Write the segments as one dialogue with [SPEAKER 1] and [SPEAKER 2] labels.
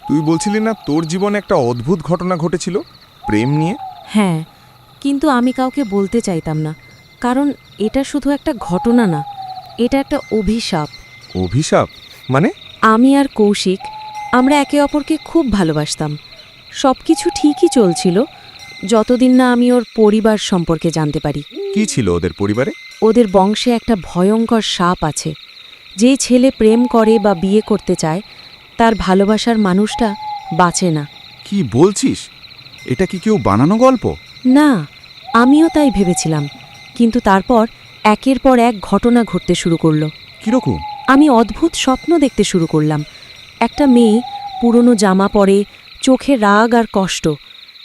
[SPEAKER 1] তুই বলছিলি না তোর জীবনে একটা অদ্ভুত ঘটনা ঘটেছিল প্রেম নিয়ে?
[SPEAKER 2] হ্যাঁ, কিন্তু আমি কাউকে বলতে চাইতাম না, কারণ এটা শুধু একটা ঘটনা না, এটা একটা অভিশাপ।
[SPEAKER 1] অভিশাপ মানে?
[SPEAKER 2] আমি আর কৌশিক, আমরা একে অপরকে খুব ভালোবাসতাম। সব কিছু ঠিকই চলছিল, যতদিন না আমি ওর পরিবার সম্পর্কে জানতে পারি।
[SPEAKER 1] কি ছিল ওদের পরিবারে?
[SPEAKER 2] ওদের বংশে একটা ভয়ঙ্কর সাপ আছে। যে ছেলে প্রেম করে বা বিয়ে করতে চায়, তার ভালোবাসার মানুষটা বাঁচে না।
[SPEAKER 1] কি বলছিস? এটা কি কেউ বানানো গল্প?
[SPEAKER 2] না, আমিও তাই ভেবেছিলাম, কিন্তু তারপর একের পর এক ঘটনা ঘটতে শুরু করলো।
[SPEAKER 1] কিরকম?
[SPEAKER 2] আমি অদ্ভুত স্বপ্ন দেখতে শুরু করলাম। একটা মেয়ে পুরনো জামা পরে, চোখে রাগ আর কষ্ট।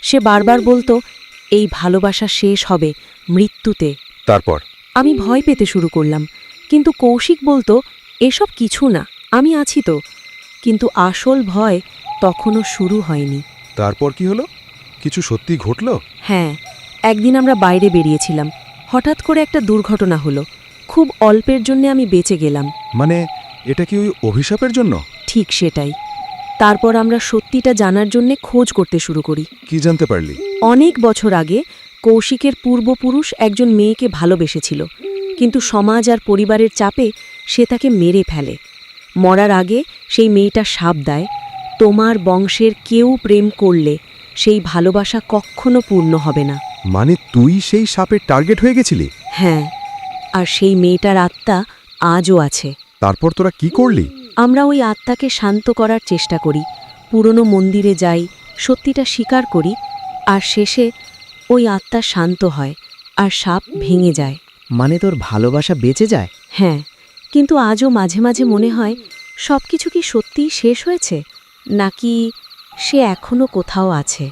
[SPEAKER 2] সে বারবার বলতো, এই ভালোবাসা শেষ হবে মৃত্যুতে।
[SPEAKER 1] তারপর?
[SPEAKER 2] আমি ভয় পেতে শুরু করলাম, কিন্তু কৌশিক বলতো, এসব কিছু না, আমি আছি তো। কিন্তু আসল ভয় তখনও শুরু হয়নি।
[SPEAKER 1] তারপর কি হলো? কিছু সত্যি ঘটলো?
[SPEAKER 2] হ্যাঁ, একদিন আমরা বাইরে বেরিয়েছিলাম। হঠাৎ করে একটা দুর্ঘটনা হলো। খুব অল্পের জন্যে আমি বেঁচে গেলাম।
[SPEAKER 1] মানে এটা কি ওই অভিশাপের জন্য?
[SPEAKER 2] ঠিক সেটাই। তারপর আমরা সত্যিটা জানার জন্যে খোঁজ করতে শুরু করি।
[SPEAKER 1] কি জানতে পারলি?
[SPEAKER 2] অনেক বছর আগে কৌশিকের পূর্বপুরুষ একজন মেয়েকে ভালোবেসেছিল, কিন্তু সমাজ আর পরিবারের চাপে সে তাকে মেরে ফেলে। মরার আগে সেই মেয়েটা শাপ দেয়, তোমার বংশের কেউ প্রেম করলে সেই ভালোবাসা কখনো পূর্ণ হবে না।
[SPEAKER 1] মানে তুই সেই সাপের টার্গেট হয়ে গেছিলি?
[SPEAKER 2] হ্যাঁ, আর সেই মেয়েটার আত্মা আজও আছে।
[SPEAKER 1] তারপর তোরা কি করলি?
[SPEAKER 2] আমরা ওই আত্মাকে শান্ত করার চেষ্টা করি, পুরনো মন্দিরে যাই, সত্যিটা স্বীকার করি, আর শেষে ওই আত্মা শান্ত হয় আর সাপ ভেঙে যায়।
[SPEAKER 3] মানে তোর ভালোবাসা বেঁচে যায়?
[SPEAKER 2] হ্যাঁ, কিন্তু আজও মাঝে মাঝে মনে হয় সব কিছু কি সত্যিই শেষ হয়েছে, নাকি সে এখনো কোথাও আছে।